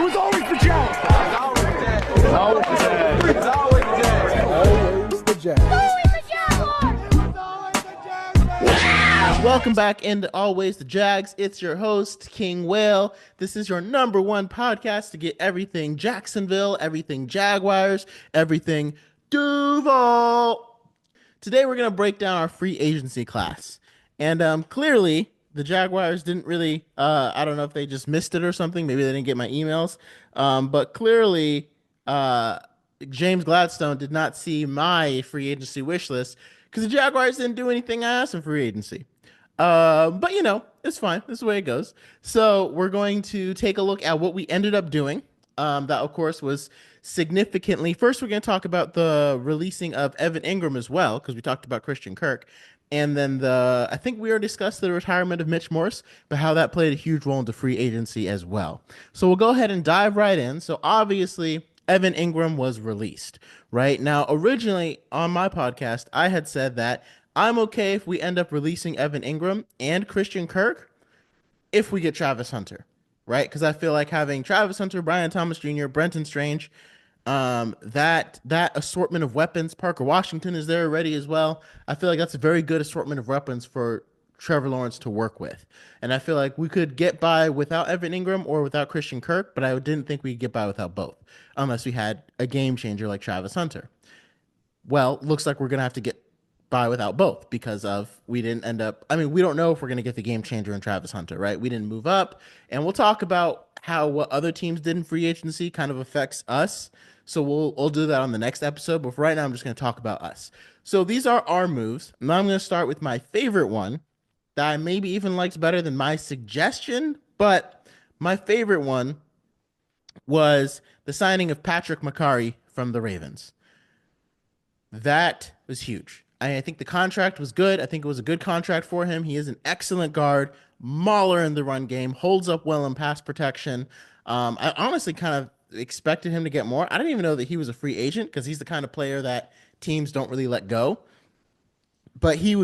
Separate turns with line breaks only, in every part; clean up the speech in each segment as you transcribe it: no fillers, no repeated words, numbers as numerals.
was always the Jags. Always the Jags. Always the Jags.
Welcome back into Always the Jags. It's your host, King Whale. This is your number one podcast to get everything Jacksonville, everything Jaguars, everything Duval. Today we're going to break down our free agency class. And clearly, the Jaguars didn't really, I don't know if they just missed it or something. Maybe they didn't get my emails. But clearly, James Gladstone did not see my free agency wish list because the Jaguars didn't do anything I asked in free agency. But you know, it's fine. This is the way it goes. So we're going to take a look at what we ended up doing. That of course was significantly. First, we're going to talk about the releasing of Evan Ingram as well, because we talked about Christian Kirk. And then I think we already discussed the retirement of Mitch Morse, but how that played a huge role into free agency as well. So we'll go ahead and dive right in. So obviously, Evan Ingram was released, right? Now, originally on my podcast, I had said that I'm okay if we end up releasing Evan Ingram and Christian Kirk if we get Travis Hunter, right? Because I feel like having Travis Hunter, Brian Thomas Jr., Brenton Strange, that assortment of weapons, Parker Washington is there already as well. I feel like that's a very good assortment of weapons for Trevor Lawrence to work with. And I feel like we could get by without Evan Ingram or without Christian Kirk, but I didn't think we'd get by without both, unless we had a game changer like Travis Hunter. Well, looks like we're going to have to get by without both because we didn't end up, we don't know if we're going to get the game changer in Travis Hunter, right? We didn't move up, and we'll talk about how what other teams did in free agency kind of affects us. So we'll do that on the next episode, but for right now, I'm just going to talk about us. So these are our moves. Now I'm going to start with my favorite one that I maybe even liked better than my suggestion, but my favorite one was the signing of Patrick Mekari from the Ravens. That was huge. I think the contract was good. I think it was a good contract for him. He is an excellent guard, mauler in the run game, holds up well in pass protection. I honestly kind of expected him to get more. I didn't even know that he was a free agent because he's the kind of player that teams don't really let go. But he's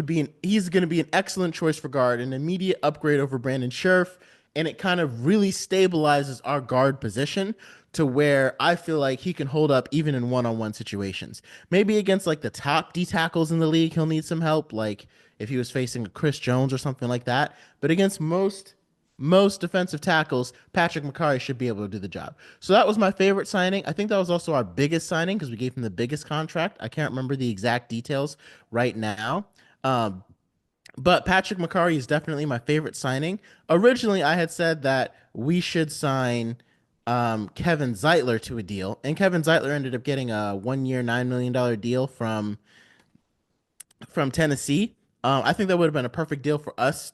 going to be an excellent choice for guard, an immediate upgrade over Brandon Scherff, and it kind of really stabilizes our guard position to where I feel like he can hold up even in one-on-one situations. Maybe against like the top D tackles in the league, he'll need some help, like if he was facing a Chris Jones or something like that. But against most defensive tackles, Patrick Mekari should be able to do the job. So that was my favorite signing. I think that was also our biggest signing because we gave him the biggest contract. I can't remember the exact details right now. But Patrick Mekari is definitely my favorite signing. Originally, I had said that we should sign Kevin Zeitler to a deal, and Kevin Zeitler ended up getting a 1-year, $9 million deal from Tennessee. I think that would have been a perfect deal for us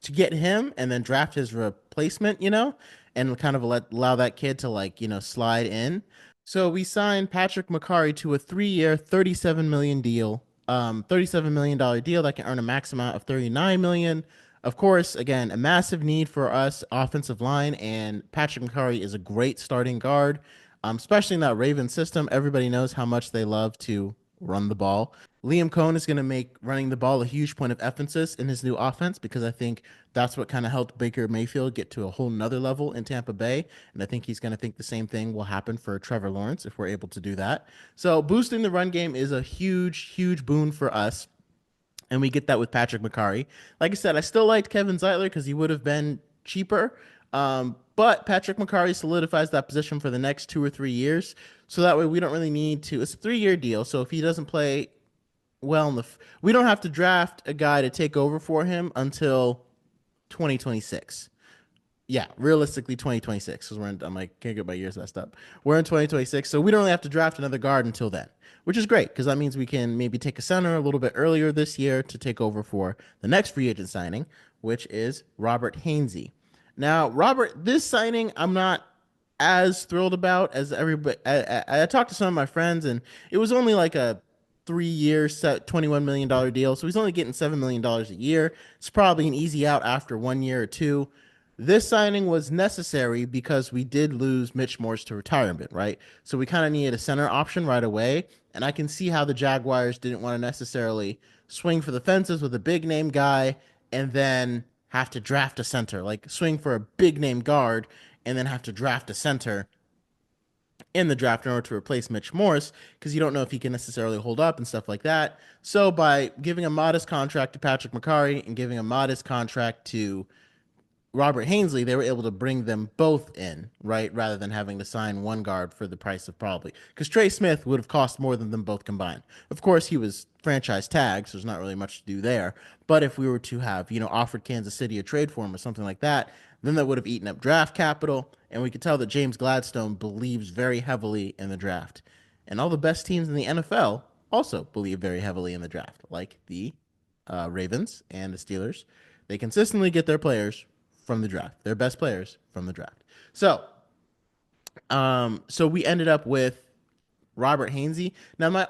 to get him and then draft his replacement, and kind of allow that kid to slide in. So we signed Patrick Mekari to a 3-year, $37 million deal. $37 million deal that can earn a max amount of $39 million. Of course, again, a massive need for us offensive line, and Patrick Mekari is a great starting guard, especially in that Ravens system. Everybody knows how much they love to run the ball. Liam Cohen is going to make running the ball a huge point of emphasis in his new offense because I think that's what kind of helped Baker Mayfield get to a whole nother level in Tampa Bay. And I think he's going to think the same thing will happen for Trevor Lawrence if we're able to do that. So boosting the run game is a huge, huge boon for us. And we get that with Patrick Mekari. Like I said, I still liked Kevin Zeitler because he would have been cheaper. But Patrick Mekari solidifies that position for the next 2 or 3 years. So that way we don't really need to. It's a 3-year deal. So if he doesn't play well we don't have to draft a guy to take over for him until 2026. Yeah, realistically 2026 because can't get my years messed up. We're in 2026, so we don't really have to draft another guard until then, which is great because that means we can maybe take a center a little bit earlier this year to take over for the next free agent signing, which is Robert Hainsey. Now, this signing I'm not as thrilled about as everybody. I talked to some of my friends, and it was only like a 3-year set $21 million deal. So he's only getting $7 million a year. It's probably an easy out after 1 year or two. This signing was necessary because we did lose Mitch Morse to retirement, right? So we kind of needed a center option right away. And I can see how the Jaguars didn't want to necessarily swing for the fences with a big name guy and then have to draft a center, like swing for a big name guard and then have to draft a center in the draft in order to replace Mitch Morse because you don't know if he can necessarily hold up and stuff like that. So by giving a modest contract to Patrick Mekari and giving a modest contract to Robert Hainsey, they were able to bring them both in, right? Rather than having to sign one guard for the price of probably. Because Trey Smith would have cost more than them both combined. Of course, he was franchise tagged, so there's not really much to do there. But if we were to have, offered Kansas City a trade for him or something like that, then that would have eaten up draft capital. And we could tell that James Gladstone believes very heavily in the draft. And all the best teams in the NFL also believe very heavily in the draft, like the Ravens and the Steelers. They consistently get their players from the draft, their best players from the draft. So we ended up with Robert Hainsey. Now,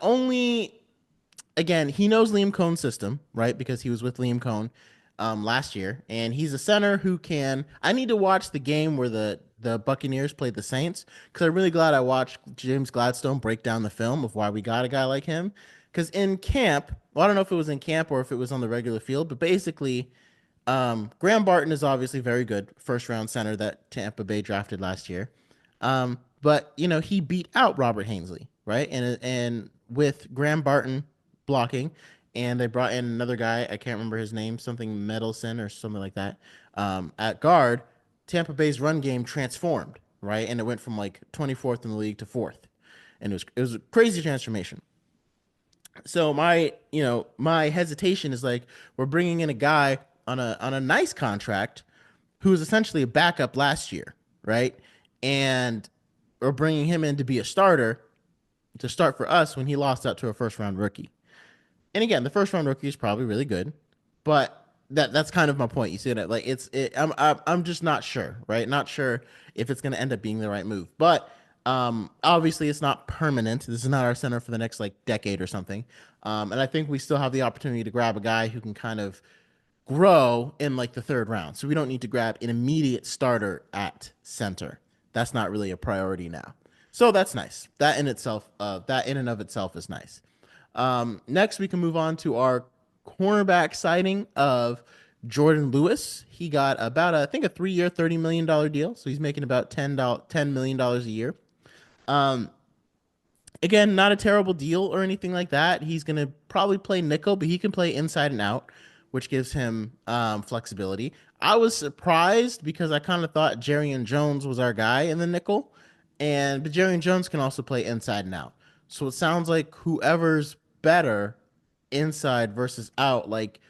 again, he knows Liam Cohn's system, right? Because he was with Liam Cohn last year, and he's a center who can. I need to watch the game where the Buccaneers played the Saints because I'm really glad I watched James Gladstone break down the film of why we got a guy like him. Because in camp, well, I don't know if it was in camp or if it was on the regular field, but basically, Graham Barton is obviously very good, first round center that Tampa Bay drafted last year. But he beat out Robert Hainsey, right? And with Graham Barton blocking, and they brought in another guy, I can't remember his name, something Medelson or something like that, at guard. Tampa Bay's run game transformed, right? And it went from like 24th in the league to 4th. And it was a crazy transformation. So my hesitation is like we're bringing in a guy on a nice contract who was essentially a backup last year, right? And we're bringing him in to be a starter to start for us when he lost out to a first round rookie. And again, the first round rookie is probably really good, but that's kind of my point. You see that, like I'm just not sure, right? Not sure if it's going to end up being the right move, but obviously it's not permanent. This is not our center for the next like decade or something. And I think we still have the opportunity to grab a guy who can kind of grow in like the third round. So we don't need to grab an immediate starter at center. That's not really a priority now. So that's nice. That in and of itself is nice. Next, we can move on to our cornerback signing of Jourdan Lewis. He got about, I think, a 3-year, $30 million deal. So he's making about $10 million a year. Again, not a terrible deal or anything like that. He's going to probably play nickel, but he can play inside and out, which gives him flexibility. I was surprised because I kind of thought Jarrian Jones was our guy in the nickel, but Jarrian Jones can also play inside and out. So it sounds like whoever's better inside versus out, like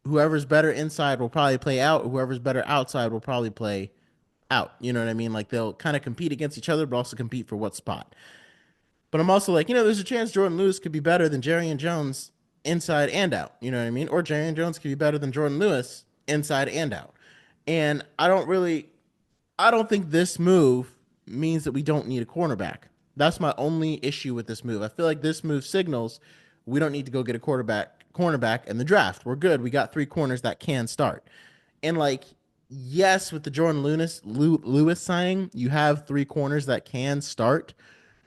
whoever's better inside will probably play out, whoever's better outside will probably play out. You know what I mean? Like they'll kind of compete against each other, but also compete for what spot. But I'm also like, there's a chance Jourdan Lewis could be better than Jarrian Jones inside and out. You know what I mean? Or Jarrian Jones could be better than Jourdan Lewis inside and out. And I don't think this move means that we don't need a cornerback. That's my only issue with this move. I feel like this move signals we don't need to go get a cornerback in the draft. We're good. We got 3 corners that can start. And like, yes, with the Jourdan Lewis signing, you have 3 corners that can start.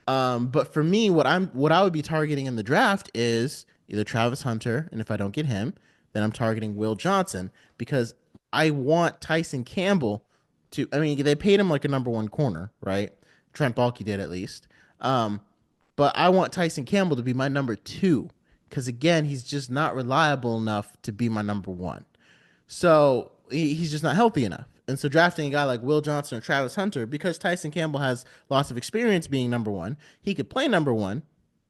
But for me, what I would be targeting in the draft is either Travis Hunter, and if I don't get him, then I'm targeting Will Johnson because I want Tyson Campbell to. I mean, they paid him like a number 1 corner, right? Trent Baalke did at least. But I want Tyson Campbell to be my number 2 because again, he's just not reliable enough to be my number 1. So he's just not healthy enough. And so drafting a guy like Will Johnson or Travis Hunter, because Tyson Campbell has lots of experience being number 1, he could play number 1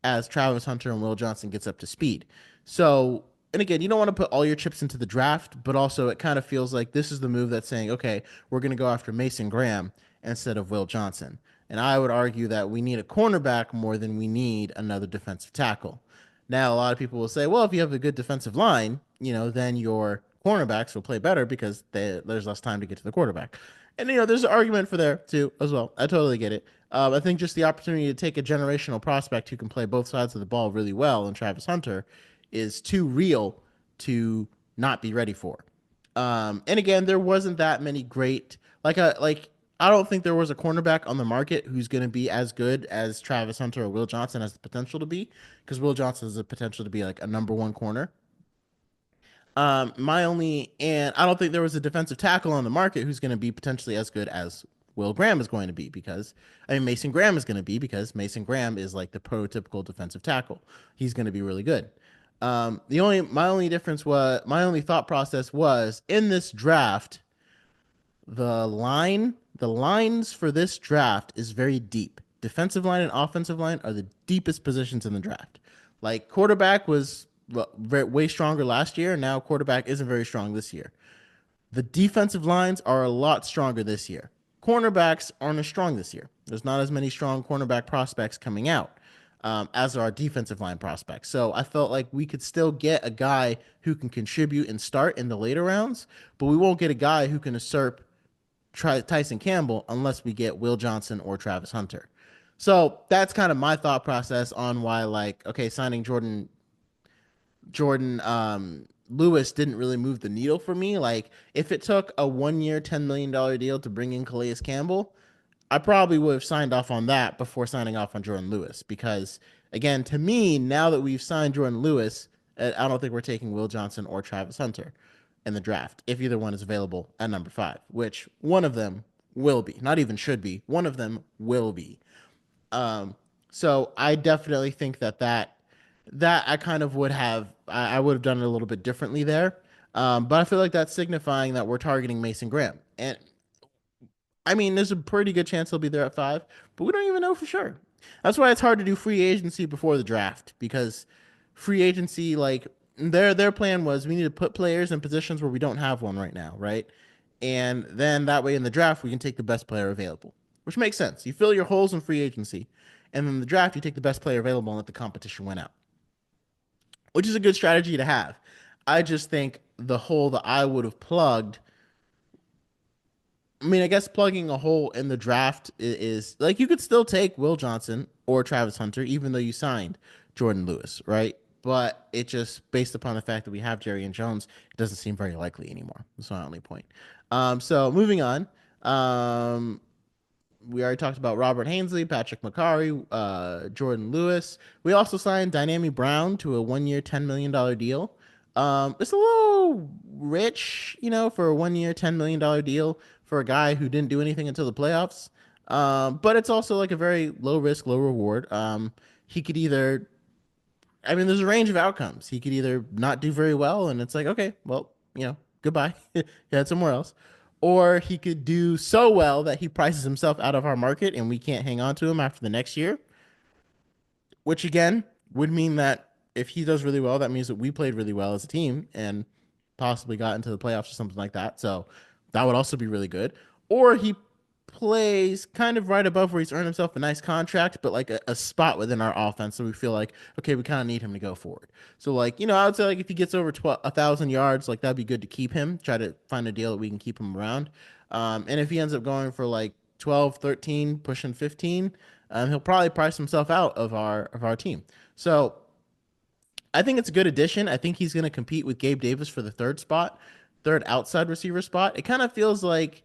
as Travis Hunter and Will Johnson gets up to speed. So, and again, you don't want to put all your chips into the draft, but also it kind of feels like this is the move that's saying, okay, we're going to go after Mason Graham instead of Will Johnson. And I would argue that we need a cornerback more than we need another defensive tackle. Now, a lot of people will say, well, if you have a good defensive line, then your cornerbacks will play better because there's less time to get to the quarterback. And, there's an argument for there, too, as well. I totally get it. I think just the opportunity to take a generational prospect who can play both sides of the ball really well and Travis Hunter is too real to not be ready for. And again, there wasn't that many great, I don't think there was a cornerback on the market who's going to be as good as Travis Hunter or Will Johnson has the potential to be, because Will Johnson has the potential to be like a number 1 corner. And I don't think there was a defensive tackle on the market who's going to be potentially as good as Will Graham is going to be Mason Graham is going to be because Mason Graham is like the prototypical defensive tackle. He's going to be really good. My only thought process was in this draft, the lines for this draft is very deep. Defensive line and offensive line are the deepest positions in the draft. Like quarterback was way stronger last year. Now quarterback isn't very strong this year. The defensive lines are a lot stronger this year. Cornerbacks aren't as strong this year. There's not as many strong cornerback prospects coming out as are our defensive line prospects. So I felt like we could still get a guy who can contribute and start in the later rounds, but we won't get a guy who can usurp Tyson Campbell unless we get Will Johnson or Travis Hunter. So that's kind of my thought process on why, like, okay, signing Jourdan Lewis didn't really move the needle for me. Like, if it took a 1 year, $10 million deal to bring in Calais Campbell, I probably would have signed off on that before signing off on Jourdan Lewis. Because, again, to me, now that we've signed Jourdan Lewis, I don't think we're taking Will Johnson or Travis Hunter in the draft, if either one is available at number 5, which one of them will be. Not even should be. One of them will be. So I definitely think that I kind of would have done it a little bit differently there. But I feel like that's signifying that we're targeting Mason Graham. And I mean, there's a pretty good chance he'll be there at 5, but we don't even know for sure. That's why it's hard to do free agency before the draft, because free agency, like their plan was we need to put players in positions where we don't have one right now, right? And then that way in the draft we can take the best player available, which makes sense. You fill your holes in free agency, and then in the draft you take the best player available and let the competition win out, which is a good strategy to have. I just think the hole that I would have plugged, I mean, I guess plugging a hole in the draft is like you could still take Will Johnson or Travis Hunter, even though you signed Jourdan Lewis, right? But it just, based upon the fact that we have Jerry and Jones, it doesn't seem very likely anymore. That's my only point. So moving on. We already talked about Robert Hainsey, Patrick Mekari, Jourdan Lewis. We also signed Dyami Brown to a 1 year, $10 million deal. It's a little rich, for a 1 year, $10 million deal for a guy who didn't do anything until the playoffs. But it's also like a very low risk, low reward. He could either, there's a range of outcomes. He could either not do very well, and it's like, okay, well, goodbye. Head somewhere else. Or he could do so well that he prices himself out of our market and we can't hang on to him after the next year, which again would mean that if he does really well, that means that we played really well as a team and possibly got into the playoffs or something like that. So that would also be really good. Or he plays kind of right above where he's earned himself a nice contract, but like a spot within our offense. So we feel like, okay, we kind of need him to go forward. So like, I would say like if he gets over 1,000 yards, like that'd be good to keep him, try to find a deal that we can keep him around. And if he ends up going for like 12, 13, pushing 15, he'll probably price himself out of our team. So I think it's a good addition. I think he's going to compete with Gabe Davis for the third outside receiver spot. It kind of feels like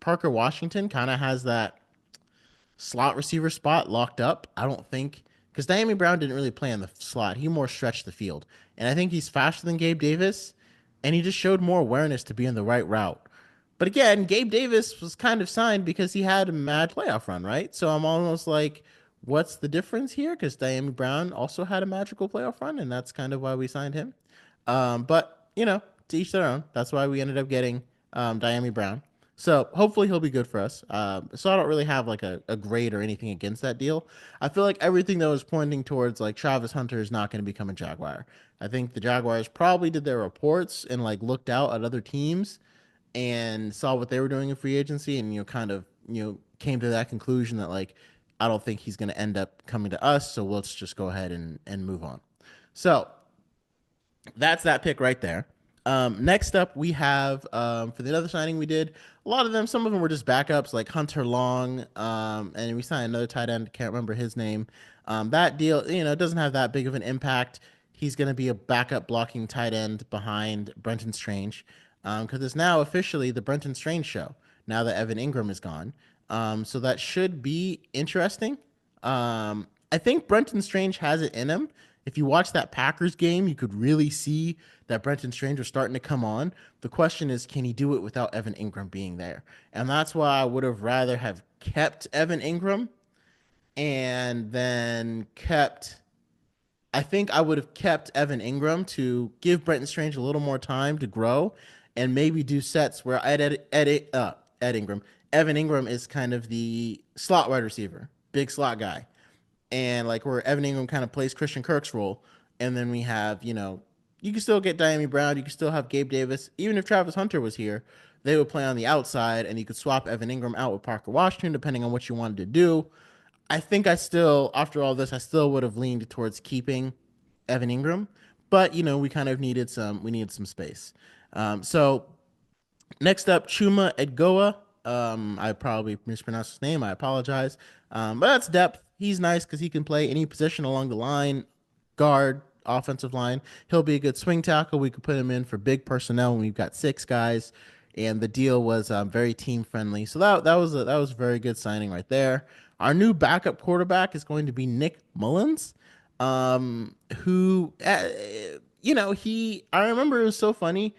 Parker Washington kind of has that slot receiver spot locked up. I don't think, because Dyami Brown didn't really play in the slot. He more stretched the field. And I think he's faster than Gabe Davis, and he just showed more awareness to be in the right route. But again, Gabe Davis was kind of signed because he had a mad playoff run, right? So I'm almost like, what's the difference here? Because Dyami Brown also had a magical playoff run, and that's kind of why we signed him. But, to each their own. That's why we ended up getting Dyami Brown. So hopefully he'll be good for us. So I don't really have like a grade or anything against that deal. I feel like everything that was pointing towards like Travis Hunter is not going to become a Jaguar. I think the Jaguars probably did their reports and like looked out at other teams and saw what they were doing in free agency and came to that conclusion that like I don't think he's going to end up coming to us, so let's just go ahead and move on. So that's that pick right there. Next up, we have for the other signing we did, a lot of them, some of them were just backups, like Hunter Long, and we signed another tight end, can't remember his name. That deal, it doesn't have that big of an impact. He's going to be a backup blocking tight end behind Brenton Strange, because it's now officially the Brenton Strange show, now that Evan Ingram is gone. So that should be interesting. I think Brenton Strange has it in him. if you watch that Packers game, you could really see that Brenton Strange was starting to come on. The question is, can he do it without Evan Ingram being there? And that's why I would have rather have kept Evan Ingram and then kept. I think I would have kept Evan Ingram to give Brenton Strange a little more time to grow, and maybe do sets where Ed Ingram, Evan Ingram is kind of the slot wide receiver, big slot guy, and like where Evan Ingram kind of plays Christian Kirk's role, and then we have you can still get Dyami Brown, you can still have Gabe Davis, even if Travis Hunter was here, they would play on the outside, and you could swap Evan Ingram out with Parker Washington depending on what you wanted to do. I think I still, after all this, I still would have leaned towards keeping Evan Ingram, but we kind of needed some space. So next up, Chuma Edoga. I probably mispronounced his name. I apologize. But that's depth. He's nice because he can play any position along the line, guard, offensive line. He'll be a good swing tackle. We could put him in for big personnel when we've got six guys, and the deal was very team friendly. So that was a very good signing right there. Our new backup quarterback is going to be Nick Mullens, who he. I remember it was so funny.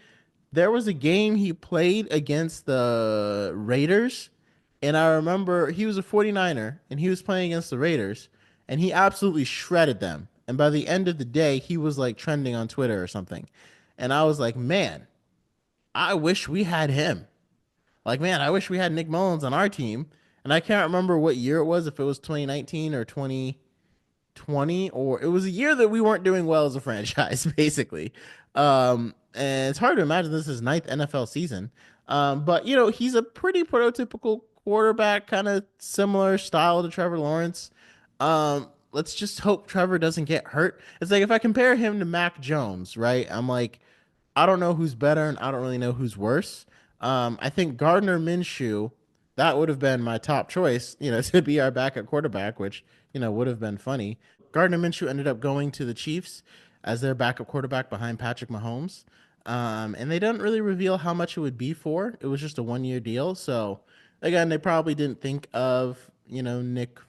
There was a game he played against the Raiders, and I remember he was a 49er and he was playing against the Raiders, and he absolutely shredded them. And by the end of the day, he was like trending on Twitter or something. And I was like, man, I wish we had him. Like, man, I wish we had Nick Mullens on our team. And I can't remember what year it was, if it was 2019 or 2020, or it was a year that we weren't doing well as a franchise, basically. And it's hard to imagine this is his ninth NFL season. But he's a pretty prototypical quarterback, kind of similar style to Trevor Lawrence. Let's just hope Trevor doesn't get hurt. It's like if I compare him to Mac Jones, right? I'm like, I don't know who's better and I don't really know who's worse. I think Gardner Minshew, that would have been my top choice, to be our backup quarterback, which, would have been funny. Gardner Minshew ended up going to the Chiefs as their backup quarterback behind Patrick Mahomes. And they didn't really reveal how much it would be for. It was just a 1 year deal. So again, they probably didn't think of, Nick.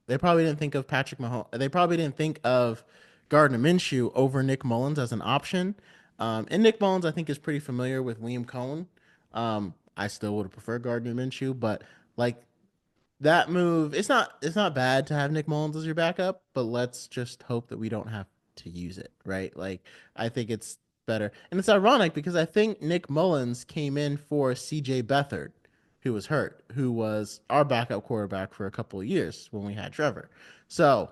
They probably didn't think of Patrick Mahomes. They probably didn't think of Gardner Minshew over Nick Mullens as an option. And Nick Mullens, I think, is pretty familiar with Liam Cohen. I still would have preferred Gardner Minshew, but like that move, it's not bad to have Nick Mullens as your backup, but let's just hope that we don't have to use it, right? Like I think it's better. And it's ironic because I think Nick Mullens came in for CJ Beathard, who was hurt, who was our backup quarterback for a couple of years when we had Trevor. So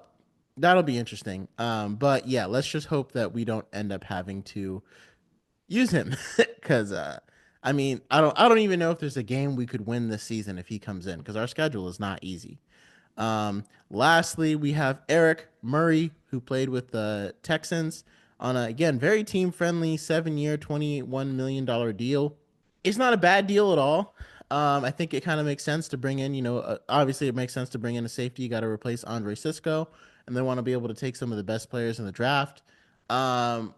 that'll be interesting. But yeah, let's just hope that we don't end up having to use him because I don't even know if there's a game we could win this season if he comes in because our schedule is not easy. Lastly, we have Eric Murray, who played with the Texans on a, again, very team friendly 7 year, $21 million deal. It's not a bad deal at all. I think it kind of makes sense to bring in, obviously it makes sense to bring in a safety. You got to replace Andre Cisco, and they want to be able to take some of the best players in the draft. But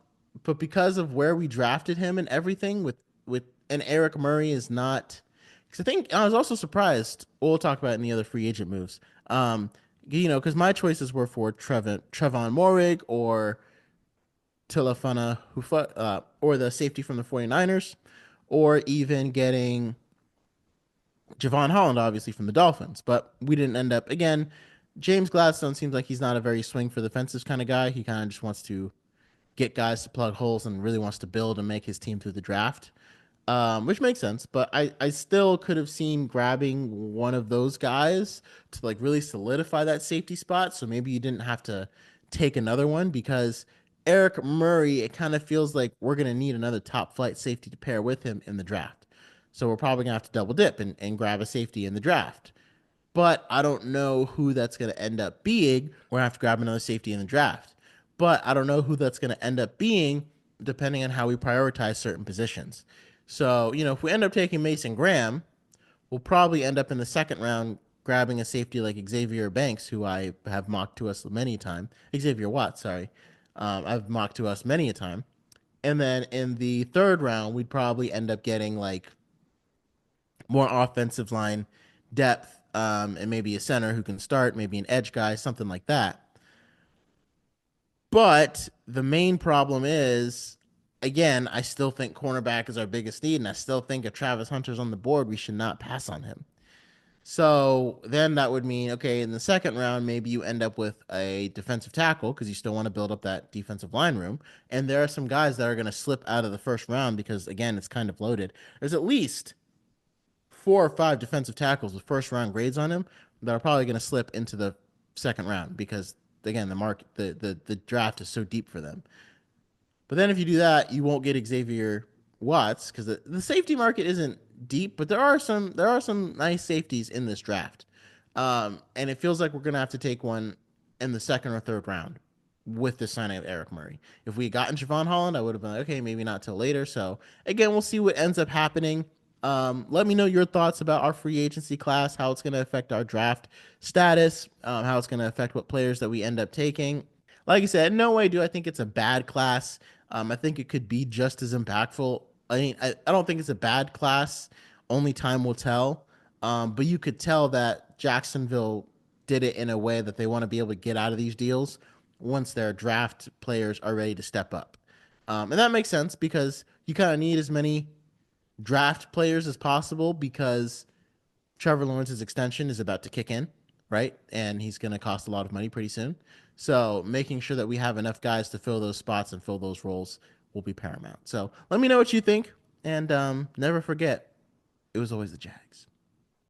because of where we drafted him and everything with and Eric Murray is not, because I think I was also surprised. We'll talk about it in the other free agent moves. Because my choices were for Trevon Moehrig or Tilafana Hufa, or the safety from the 49ers, or even getting Javon Holland, obviously from the Dolphins. But we didn't end up, again, James Gladstone seems like he's not a very swing for the fences kind of guy. He kind of just wants to get guys to plug holes and really wants to build and make his team through the draft, which makes sense. But I still could have seen grabbing one of those guys to like really solidify that safety spot. So maybe you didn't have to take another one because Eric Murray, it kind of feels like we're going to need another top flight safety to pair with him in the draft. So we're probably going to have to double dip and grab a safety in the draft. But I don't know who that's going to end up being. We're going to have to grab another safety in the draft. But I don't know who that's going to end up being depending on how we prioritize certain positions. So, if we end up taking Mason Graham, we'll probably end up in the second round grabbing a safety like Xavier Banks, who I have mocked to us many a time. Xavier Watts, sorry. I've mocked to us many a time. And then in the third round, we'd probably end up getting like more offensive line depth, and maybe a center who can start, maybe an edge guy, something like that. But the main problem is, again, I still think cornerback is our biggest need, and I still think if Travis Hunter's on the board, we should not pass on him. So then that would mean, okay, in the second round, maybe you end up with a defensive tackle because you still want to build up that defensive line room. And there are some guys that are going to slip out of the first round because, again, it's kind of loaded. There's at least 4 or 5 defensive tackles with first round grades on him that are probably going to slip into the second round because, again, the draft is so deep for them. But then if you do that, you won't get Xavier Watts because the safety market isn't deep, but there are some nice safeties in this draft, and it feels like we're gonna have to take one in the second or third round with the signing of Eric Murray. If we had gotten Javon Holland, I would have been like, okay, maybe not till later. So again, we'll see what ends up happening. Let me know your thoughts about our free agency class, how it's going to affect our draft status, how it's going to affect what players that we end up taking. Like I said, no way do I think it's a bad class. I think it could be just as impactful. I mean, I don't think it's a bad class. Only time will tell. But you could tell that Jacksonville did it in a way that they want to be able to get out of these deals once their draft players are ready to step up. And that makes sense because you kind of need as many draft players as possible because Trevor Lawrence's extension is about to kick in, right? And he's going to cost a lot of money pretty soon. So making sure that we have enough guys to fill those spots and fill those roles will be paramount. So let me know what you think. And never forget, it was always the Jags.